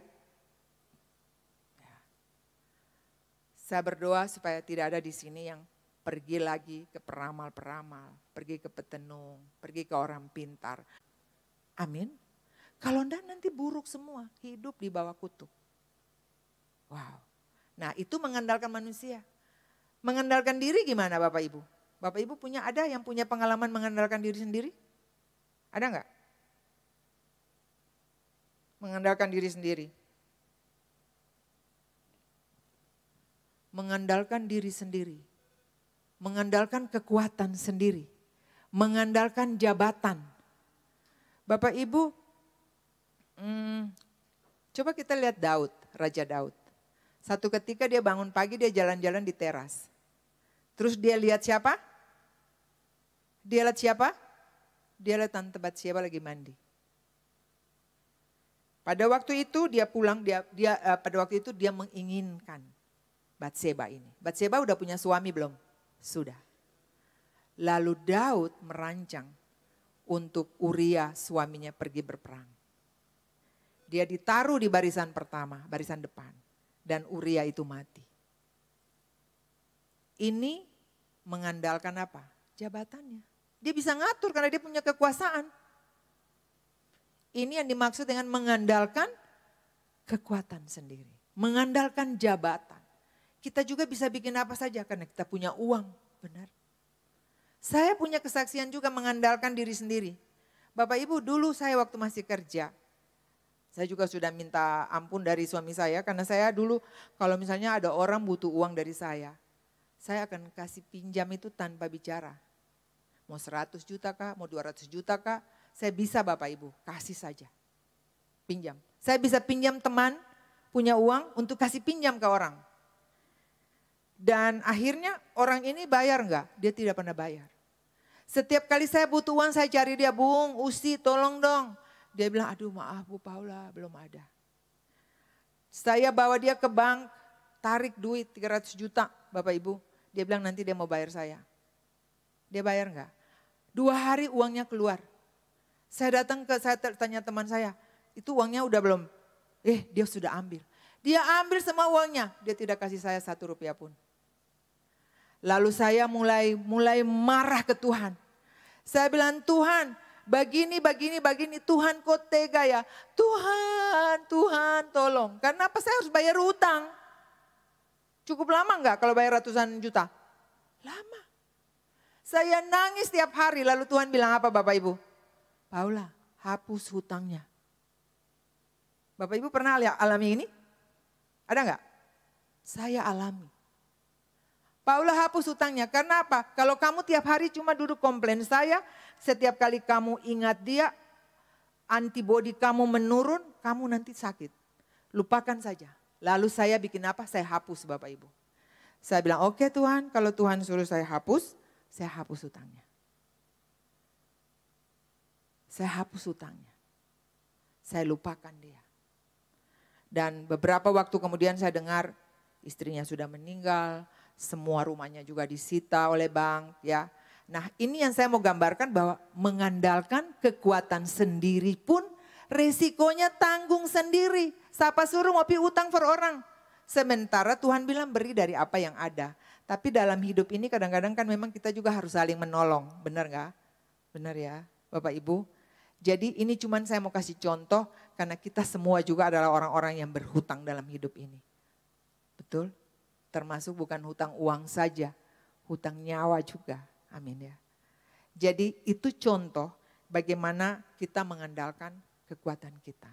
Saya berdoa supaya tidak ada di sini yang pergi lagi ke peramal-peramal, pergi ke petenung, pergi ke orang pintar. Amin. Kalau enggak nanti buruk semua, hidup di bawah kutuk. Wow. Nah itu mengandalkan manusia. Mengandalkan diri gimana Bapak Ibu? Bapak Ibu ada yang punya pengalaman mengandalkan diri sendiri? Ada enggak? Mengandalkan diri sendiri. Mengandalkan diri sendiri. Mengandalkan kekuatan sendiri. Mengandalkan jabatan. Bapak Ibu, coba kita lihat Daud, Raja Daud. Satu ketika dia bangun pagi, dia jalan-jalan di teras. Terus dia lihat siapa? Dia lihat siapa? Dia lihat Tante Bathsheba lagi mandi. Pada waktu itu dia pulang, pada waktu itu dia menginginkan Bathsheba ini. Bathsheba udah punya suami belum? Sudah. Lalu Daud merancang untuk Uria suaminya pergi berperang. Dia ditaruh di barisan pertama, barisan depan. Dan Uria itu mati. Ini mengandalkan apa? Jabatannya. Dia bisa ngatur karena dia punya kekuasaan. Ini yang dimaksud dengan mengandalkan kekuatan sendiri. Mengandalkan jabatan. Kita juga bisa bikin apa saja karena kita punya uang. Benar. Saya punya kesaksian juga mengandalkan diri sendiri. Bapak Ibu dulu saya waktu masih kerja. Saya juga sudah minta ampun dari suami saya karena saya dulu kalau misalnya ada orang butuh uang dari saya akan kasih pinjam itu tanpa bicara. Mau 100 juta kah, mau 200 juta kah, saya bisa Bapak Ibu kasih saja. Pinjam. Saya bisa pinjam teman punya uang untuk kasih pinjam ke orang. Dan akhirnya orang ini bayar enggak? Dia tidak pernah bayar. Setiap kali saya butuh uang saya cari dia, Bung, Usi tolong dong. Dia bilang, aduh maaf Bu Paula, belum ada. Saya bawa dia ke bank, tarik duit 300 juta Bapak Ibu. Dia bilang nanti dia mau bayar saya. Dia bayar enggak? 2 hari uangnya keluar. Saya tanya teman saya, itu uangnya udah belum? Dia sudah ambil. Dia ambil semua uangnya, dia tidak kasih saya 1 rupiah pun. Lalu saya mulai marah ke Tuhan. Saya bilang, Tuhan, begini, Tuhan kok tega ya. Tuhan tolong. Karena apa saya harus bayar utang? Cukup lama enggak kalau bayar ratusan juta? Lama. Saya nangis tiap hari lalu Tuhan bilang apa Bapak Ibu? Paula, hapus hutangnya. Bapak Ibu pernah alami ini? Ada enggak? Saya alami. Paula hapus hutangnya karena apa? Kalau kamu tiap hari cuma duduk komplain saya, setiap kali kamu ingat dia, antibodi kamu menurun, kamu nanti sakit. Lupakan saja. Lalu saya bikin apa? Saya hapus Bapak Ibu. Saya bilang oke Tuhan, kalau Tuhan suruh saya hapus hutangnya. Saya hapus hutangnya. Saya lupakan dia. Dan beberapa waktu kemudian saya dengar istrinya sudah meninggal, semua rumahnya juga disita oleh bank ya. Nah ini yang saya mau gambarkan bahwa mengandalkan kekuatan sendiri pun resikonya tanggung sendiri. Siapa suruh mau pi utang per orang. Sementara Tuhan bilang beri dari apa yang ada. Tapi dalam hidup ini kadang-kadang kan memang kita juga harus saling menolong. Benar gak? Benar ya Bapak Ibu. Jadi ini cuman saya mau kasih contoh karena kita semua juga adalah orang-orang yang berhutang dalam hidup ini. Betul? Termasuk bukan hutang uang saja, hutang nyawa juga. Amin ya. Jadi itu contoh bagaimana kita mengandalkan kekuatan kita.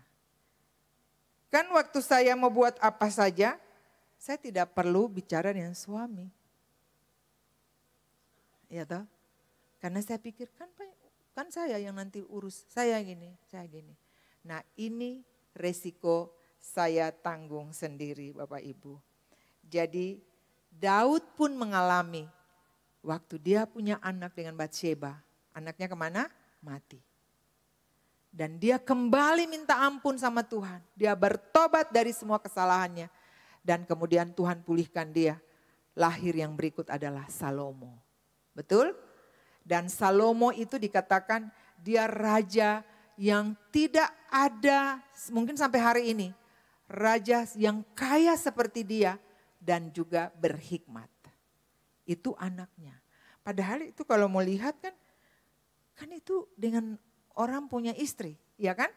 Kan waktu saya mau buat apa saja, saya tidak perlu bicara dengan suami. Ya toh? Karena saya pikir kan saya yang nanti urus, saya gini. Nah ini resiko saya tanggung sendiri Bapak Ibu. Jadi Daud pun mengalami waktu dia punya anak dengan Batsheba. Anaknya kemana? Mati. Dan dia kembali minta ampun sama Tuhan. Dia bertobat dari semua kesalahannya. Dan kemudian Tuhan pulihkan dia. Lahir yang berikut adalah Salomo. Betul? Dan Salomo itu dikatakan dia raja yang tidak ada mungkin sampai hari ini. Raja yang kaya seperti dia dan juga berhikmat. Itu anaknya. Padahal itu kalau mau lihat kan itu dengan orang punya istri, ya kan?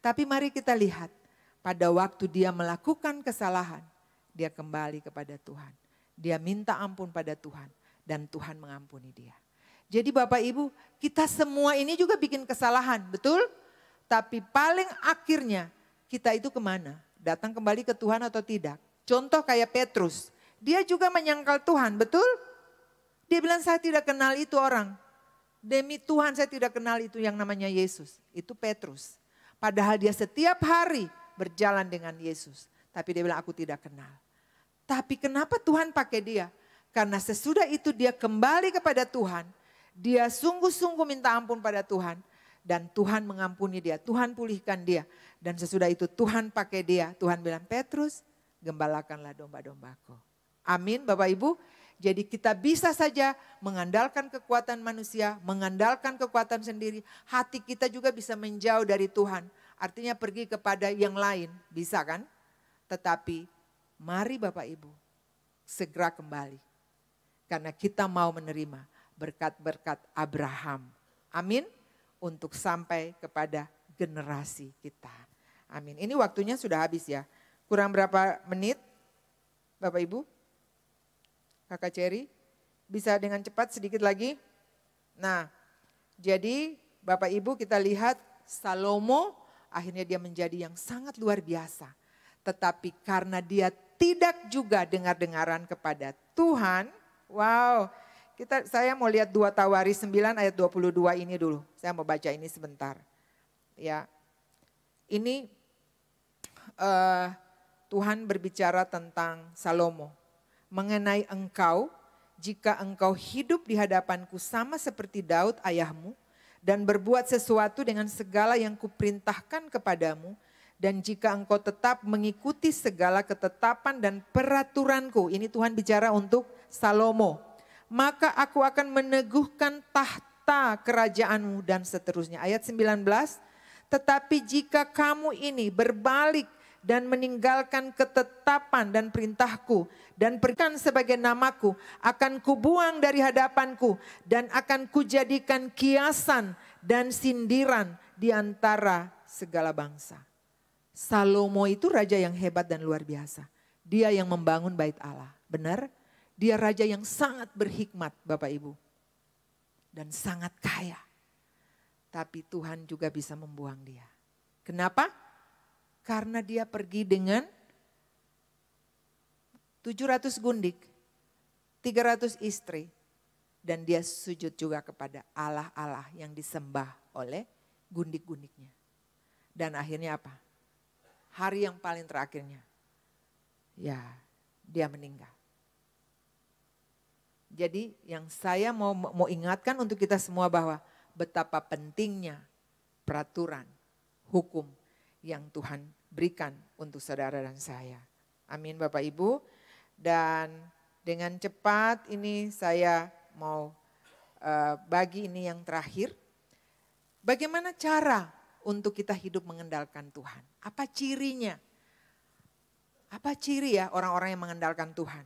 Tapi mari kita lihat, pada waktu dia melakukan kesalahan, dia kembali kepada Tuhan. Dia minta ampun pada Tuhan dan Tuhan mengampuni dia. Jadi Bapak Ibu, kita semua ini juga bikin kesalahan, betul? Tapi paling akhirnya kita itu kemana? Datang kembali ke Tuhan atau tidak? Contoh kayak Petrus, dia juga menyangkal Tuhan, betul? Dia bilang saya tidak kenal itu orang. Demi Tuhan saya tidak kenal itu yang namanya Yesus. Itu Petrus. Padahal dia setiap hari berjalan dengan Yesus. Tapi dia bilang aku tidak kenal. Tapi kenapa Tuhan pakai dia? Karena sesudah itu dia kembali kepada Tuhan. Dia sungguh-sungguh minta ampun pada Tuhan. Dan Tuhan mengampuni dia. Tuhan pulihkan dia. Dan sesudah itu Tuhan pakai dia. Tuhan bilang Petrus gembalakanlah domba-dombaku. Amin Bapak Ibu. Jadi kita bisa saja mengandalkan kekuatan manusia, mengandalkan kekuatan sendiri. Hati kita juga bisa menjauh dari Tuhan. Artinya pergi kepada yang lain, bisa kan? Tetapi mari Bapak Ibu segera kembali. Karena kita mau menerima berkat-berkat Abraham. Amin. Untuk sampai kepada generasi kita. Amin. Ini waktunya sudah habis ya. Kurang berapa menit Bapak Ibu? Kakak Cherry, bisa dengan cepat sedikit lagi. Nah, jadi Bapak Ibu kita lihat Salomo akhirnya dia menjadi yang sangat luar biasa. Tetapi karena dia tidak juga dengar-dengaran kepada Tuhan, wow. Saya mau lihat 2 Tawaris 9 ayat 22 ini dulu. Saya mau baca ini sebentar. Ya, ini Tuhan berbicara tentang Salomo. Mengenai engkau, jika engkau hidup di hadapanku sama seperti Daud ayahmu, dan berbuat sesuatu dengan segala yang kuperintahkan kepadamu, dan jika engkau tetap mengikuti segala ketetapan dan peraturanku, ini Tuhan bicara untuk Salomo, maka aku akan meneguhkan tahta kerajaanmu dan seterusnya. Ayat 19, tetapi jika kamu ini berbalik dan meninggalkan ketetapan dan perintahku dan berikan sebagai namaku, akan kubuang dari hadapanku dan akan kujadikan kiasan dan sindiran di antara segala bangsa. Salomo itu raja yang hebat dan luar biasa. Dia yang membangun bait Allah, benar? Dia raja yang sangat berhikmat Bapak Ibu. Dan sangat kaya. Tapi Tuhan juga bisa membuang dia. Kenapa? Karena dia pergi dengan 700 gundik, 300 istri. Dan dia sujud juga kepada Allah-Allah yang disembah oleh gundik-gundiknya. Dan akhirnya apa? Hari yang paling terakhirnya, ya dia meninggal. Jadi yang saya mau ingatkan untuk kita semua bahwa betapa pentingnya peraturan, hukum yang Tuhan berikan untuk saudara dan saya. Amin Bapak Ibu. Dan dengan cepat ini saya mau bagi ini yang terakhir. Bagaimana cara untuk kita hidup mengendalikan Tuhan? Apa cirinya? Apa ciri ya orang-orang yang mengandalkan Tuhan?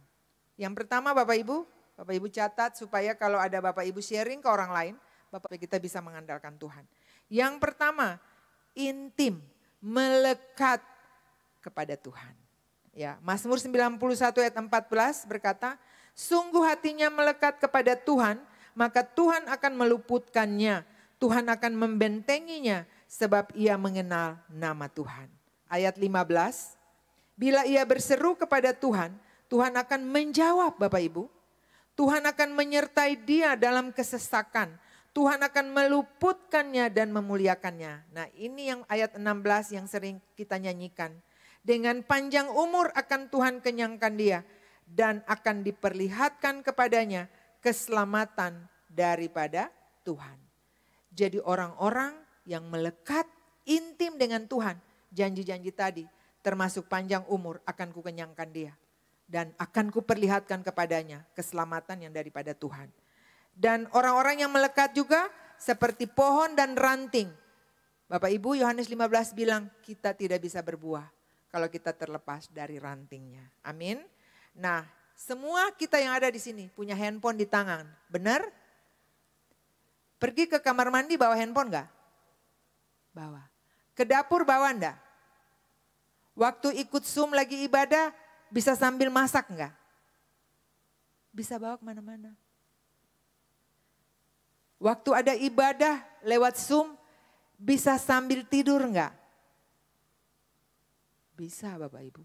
Yang pertama Bapak Ibu catat supaya kalau ada Bapak Ibu sharing ke orang lain, Bapak kita bisa mengandalkan Tuhan. Yang pertama, intim, melekat kepada Tuhan. Ya, Mazmur 91 ayat 14 berkata, sungguh hatinya melekat kepada Tuhan, maka Tuhan akan meluputkannya. Tuhan akan membentenginya sebab ia mengenal nama Tuhan. Ayat 15, bila ia berseru kepada Tuhan, Tuhan akan menjawab Bapak Ibu. Tuhan akan menyertai dia dalam kesesakan. Tuhan akan meluputkannya dan memuliakannya. Nah ini yang ayat 16 yang sering kita nyanyikan. Dengan panjang umur akan Tuhan kenyangkan dia. Dan akan diperlihatkan kepadanya keselamatan daripada Tuhan. Jadi orang-orang yang melekat intim dengan Tuhan. Janji-janji tadi. Termasuk panjang umur akan kukenyangkan dia. Dan akan kuperlihatkan kepadanya keselamatan yang daripada Tuhan. Dan orang-orang yang melekat juga seperti pohon dan ranting. Bapak Ibu Yohanes 15 bilang kita tidak bisa berbuah kalau kita terlepas dari rantingnya. Amin. Nah semua kita yang ada di sini punya handphone di tangan. Benar? Pergi ke kamar mandi bawa handphone enggak? Bawa. Ke dapur bawa enggak? Waktu ikut Zoom lagi ibadah, bisa sambil masak enggak? Bisa bawa kemana-mana. Waktu ada ibadah lewat Zoom, bisa sambil tidur enggak? Bisa Bapak Ibu.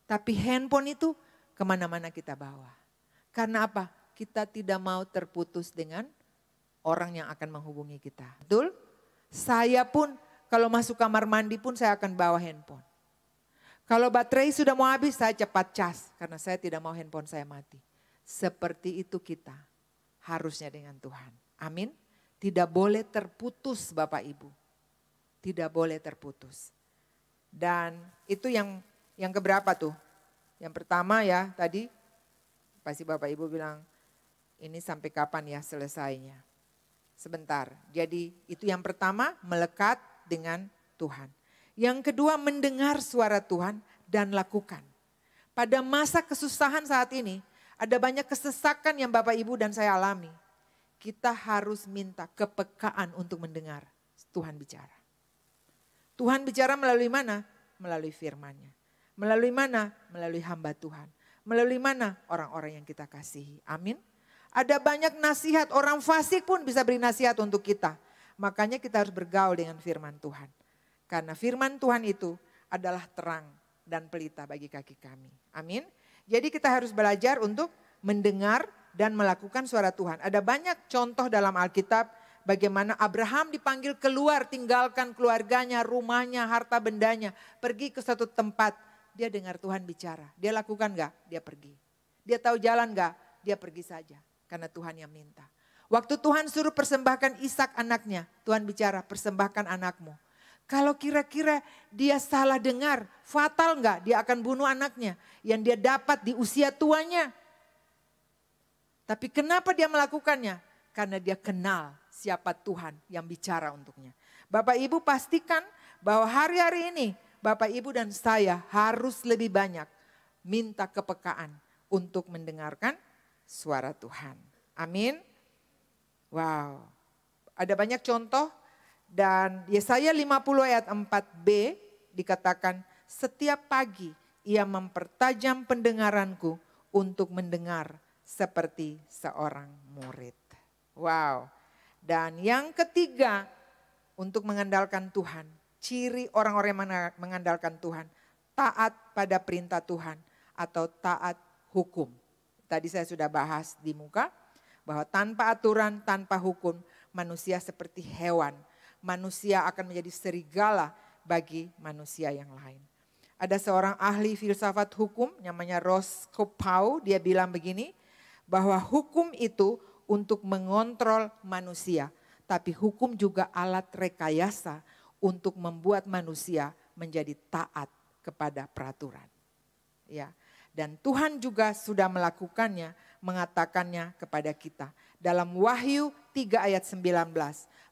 Tapi handphone itu kemana-mana kita bawa. Karena apa? Kita tidak mau terputus dengan orang yang akan menghubungi kita. Betul? Saya pun kalau masuk kamar mandi pun saya akan bawa handphone. Kalau baterai sudah mau habis saya cepat cas. Karena saya tidak mau handphone saya mati. Seperti itu kita harusnya dengan Tuhan. Amin. Tidak boleh terputus Bapak Ibu. Tidak boleh terputus. Dan itu yang keberapa tuh? Yang pertama ya tadi pasti Bapak Ibu bilang ini sampai kapan ya selesainya? Sebentar. Jadi itu yang pertama melekat dengan Tuhan. Yang kedua mendengar suara Tuhan dan lakukan. Pada masa kesusahan saat ini ada banyak kesesakan yang Bapak Ibu dan saya alami. Kita harus minta kepekaan untuk mendengar Tuhan bicara. Tuhan bicara melalui mana? Melalui firman-Nya. Melalui mana? Melalui hamba Tuhan. Melalui mana? Orang-orang yang kita kasihi. Amin. Ada banyak nasihat, orang fasik pun bisa beri nasihat untuk kita. Makanya kita harus bergaul dengan firman Tuhan. Karena firman Tuhan itu adalah terang dan pelita bagi kaki kami. Amin. Jadi kita harus belajar untuk mendengar dan melakukan suara Tuhan. Ada banyak contoh dalam Alkitab bagaimana Abraham dipanggil keluar, tinggalkan keluarganya, rumahnya, harta bendanya. Pergi ke suatu tempat, dia dengar Tuhan bicara. Dia lakukan enggak? Dia pergi. Dia tahu jalan enggak? Dia pergi saja. Karena Tuhan yang minta. Waktu Tuhan suruh persembahkan Ishak anaknya, Tuhan bicara persembahkan anakmu. Kalau kira-kira dia salah dengar, fatal enggak dia akan bunuh anaknya yang dia dapat di usia tuanya. Tapi kenapa dia melakukannya? Karena dia kenal siapa Tuhan yang bicara untuknya. Bapak Ibu pastikan bahwa hari-hari ini Bapak Ibu dan saya harus lebih banyak minta kepekaan untuk mendengarkan suara Tuhan. Amin. Wow. Ada banyak contoh dan Yesaya 50 ayat 4b dikatakan setiap pagi ia mempertajam pendengaranku untuk mendengar seperti seorang murid. Wow. Dan yang ketiga untuk mengandalkan Tuhan. Ciri orang-orang yang mengandalkan Tuhan. Taat pada perintah Tuhan atau taat hukum. Tadi saya sudah bahas di muka bahwa tanpa aturan, tanpa hukum manusia seperti hewan. Manusia akan menjadi serigala bagi manusia yang lain. Ada seorang ahli filsafat hukum namanya Roscoe, dia bilang begini, bahwa hukum itu untuk mengontrol manusia. Tapi hukum juga alat rekayasa untuk membuat manusia menjadi taat kepada peraturan. Ya. Dan Tuhan juga sudah melakukannya, mengatakannya kepada kita. Dalam Wahyu 3 ayat 19,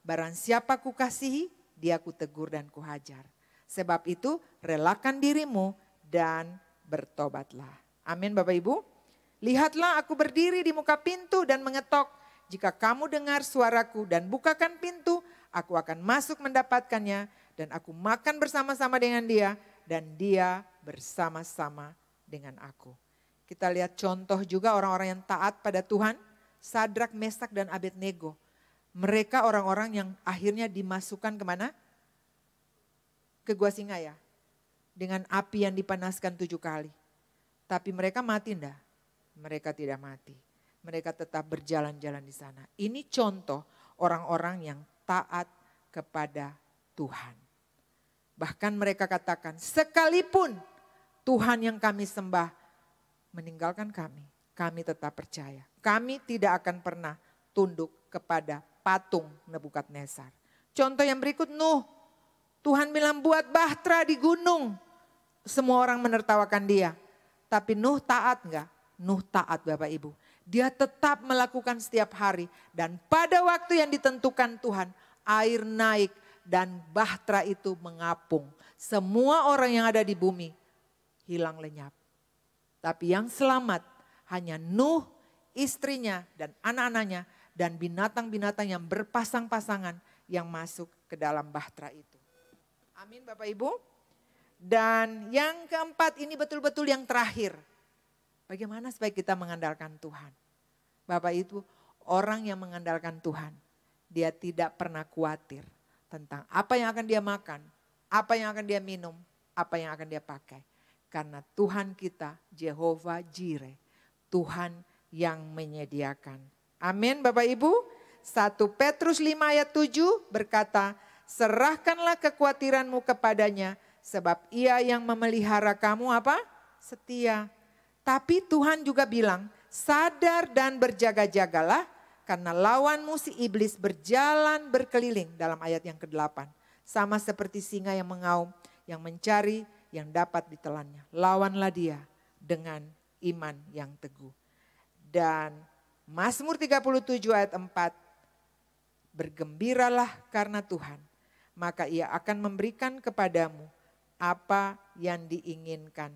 barang siapa kukasihi, dia kutegur dan kuhajar. Sebab itu relakan dirimu dan bertobatlah. Amin Bapak Ibu. Lihatlah aku berdiri di muka pintu dan mengetok. Jika kamu dengar suaraku dan bukakan pintu, aku akan masuk mendapatkannya dan aku makan bersama-sama dengan dia dan dia bersama-sama dengan aku. Kita lihat contoh juga orang-orang yang taat pada Tuhan, Sadrak, Mesak dan Abednego. Mereka orang-orang yang akhirnya dimasukkan kemana? Ke gua singa ya. Dengan api yang dipanaskan 7 kali. Tapi mereka mati enggak? Mereka tidak mati. Mereka tetap berjalan-jalan di sana. Ini contoh orang-orang yang taat kepada Tuhan. Bahkan mereka katakan, sekalipun Tuhan yang kami sembah meninggalkan kami, kami tetap percaya. Kami tidak akan pernah tunduk kepada patung Nebukadnezar. Contoh yang berikut Nuh. Tuhan bilang buat bahtera di gunung. Semua orang menertawakan dia. Tapi Nuh taat enggak? Nuh taat Bapak Ibu. Dia tetap melakukan setiap hari. Dan pada waktu yang ditentukan Tuhan, air naik dan bahtera itu mengapung. Semua orang yang ada di bumi hilang lenyap. Tapi yang selamat hanya Nuh, istrinya dan anak-anaknya dan binatang-binatang yang berpasang-pasangan yang masuk ke dalam bahtera itu. Amin Bapak Ibu. Dan yang keempat ini betul-betul yang terakhir. Bagaimana supaya kita mengandalkan Tuhan? Bapak Ibu, orang yang mengandalkan Tuhan, dia tidak pernah khawatir tentang apa yang akan dia makan, apa yang akan dia minum, apa yang akan dia pakai. Karena Tuhan kita, Jehovah Jireh, Tuhan yang menyediakan. Amin Bapak Ibu. 1 Petrus 5 ayat 7 berkata, serahkanlah kekhawatiranmu kepadanya, sebab ia yang memelihara kamu apa? Setia. Tapi Tuhan juga bilang, sadar dan berjaga-jagalah, karena lawanmu si iblis berjalan berkeliling dalam ayat yang ke-8. Sama seperti singa yang mengaum, yang mencari, yang dapat ditelannya. Lawanlah dia dengan iman yang teguh. Dan Mazmur 37 ayat 4, bergembiralah karena Tuhan, maka ia akan memberikan kepadamu apa yang diinginkan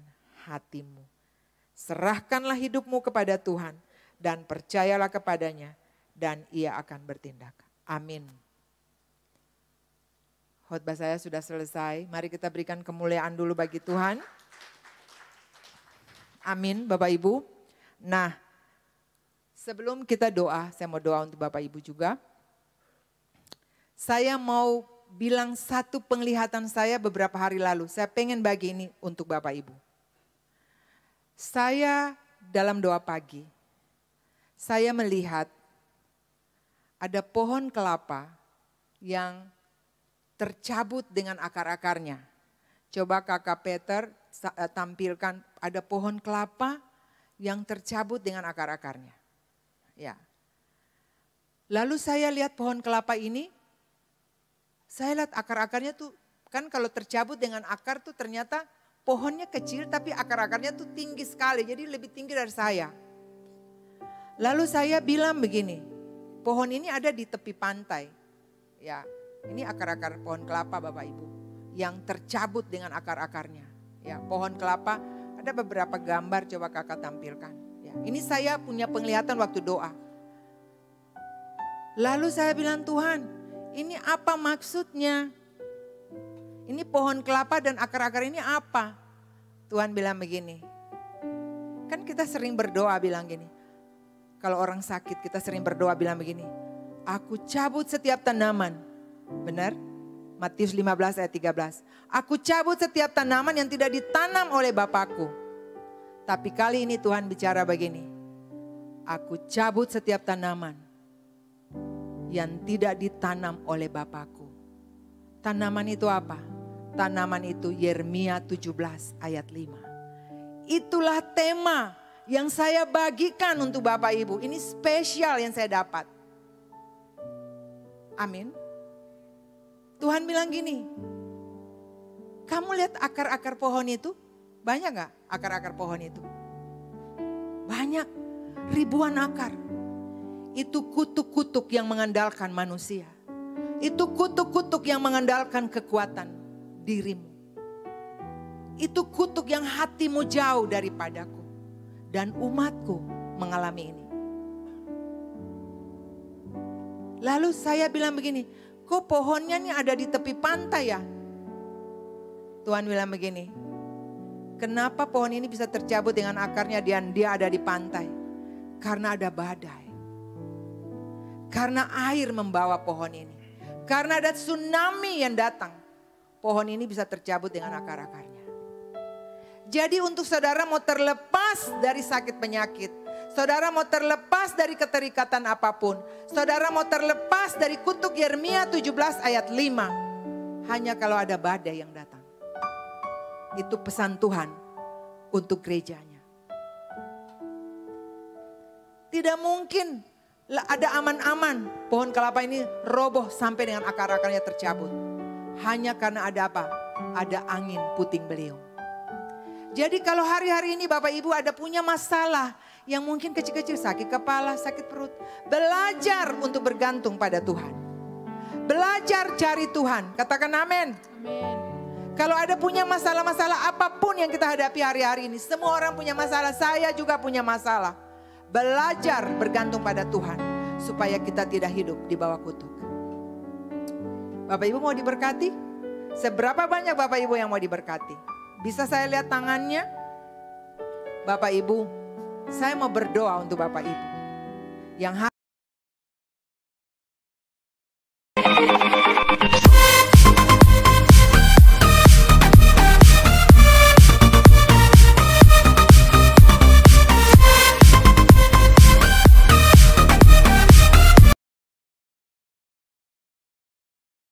hatimu. Serahkanlah hidupmu kepada Tuhan dan percayalah kepadanya dan ia akan bertindak. Amin. Khotbah saya sudah selesai. Mari kita berikan kemuliaan dulu bagi Tuhan. Amin Bapak Ibu. Nah, sebelum kita doa, saya mau doa untuk Bapak Ibu juga. Saya mau bilang satu penglihatan saya beberapa hari lalu. Saya pengen bagi ini untuk Bapak Ibu. Saya dalam doa pagi, saya melihat ada pohon kelapa yang tercabut dengan akar-akarnya. Coba Kakak Peter tampilkan, ada pohon kelapa yang tercabut dengan akar-akarnya. Ya. Lalu saya lihat pohon kelapa ini, saya lihat akar-akarnya tuh, kan kalau tercabut dengan akar tuh ternyata pohonnya kecil tapi akar-akarnya tuh tinggi sekali, jadi lebih tinggi dari saya. Lalu saya bilang begini, pohon ini ada di tepi pantai. Ya, ini akar-akar pohon kelapa Bapak Ibu yang tercabut dengan akar-akarnya. Ya, pohon kelapa ada beberapa gambar, coba Kakak tampilkan. Ya, ini saya punya penglihatan waktu doa. Lalu saya bilang, Tuhan, ini apa maksudnya? Ini pohon kelapa dan akar-akar ini apa? Tuhan bilang begini. Kan kita sering berdoa bilang gini. Kalau orang sakit kita sering berdoa bilang begini. Aku cabut setiap tanaman. Benar? Matius 15 ayat 13. Aku cabut setiap tanaman yang tidak ditanam oleh Bapakku. Tapi kali ini Tuhan bicara begini. Aku cabut setiap tanaman yang tidak ditanam oleh Bapakku. Tanaman itu apa? Tanaman itu Yeremia 17 ayat 5. Itulah tema yang saya bagikan untuk Bapak Ibu. Ini spesial yang saya dapat. Amin. Tuhan bilang gini. Kamu lihat akar-akar pohon itu? Banyak gak akar-akar pohon itu? Banyak, ribuan akar. Itu kutuk-kutuk yang mengandalkan manusia. Itu kutuk-kutuk yang mengandalkan kekuatan dirimu. Itu kutuk yang hatimu jauh daripadaku. Dan umatku mengalami ini. Lalu saya bilang begini, kok pohonnya nih ada di tepi pantai ya? Tuhan bilang begini, kenapa pohon ini bisa tercabut dengan akarnya dan dia ada di pantai? Karena ada badai. Karena air membawa pohon ini. Karena ada tsunami yang datang. Pohon ini bisa tercabut dengan akar-akarnya. Jadi untuk saudara mau terlepas dari sakit penyakit, saudara mau terlepas dari keterikatan apapun, saudara mau terlepas dari kutuk Yeremia 17 ayat 5, hanya kalau ada badai yang datang. Itu pesan Tuhan untuk gerejanya. Tidak mungkin ada aman-aman pohon kelapa ini roboh sampai dengan akar-akarnya tercabut. Hanya karena ada apa? Ada angin puting beliung. Jadi kalau hari-hari ini Bapak Ibu ada punya masalah yang mungkin kecil-kecil, sakit kepala, sakit perut. Belajar untuk bergantung pada Tuhan. Belajar cari Tuhan. Katakan amin. Amin. Kalau ada punya masalah-masalah apapun yang kita hadapi hari-hari ini. Semua orang punya masalah, saya juga punya masalah. Belajar bergantung pada Tuhan. Supaya kita tidak hidup di bawah kutuk. Bapak Ibu mau diberkati? Seberapa banyak Bapak Ibu yang mau diberkati? Bisa saya lihat tangannya? Bapak Ibu, saya mau berdoa untuk Bapak Ibu. Yang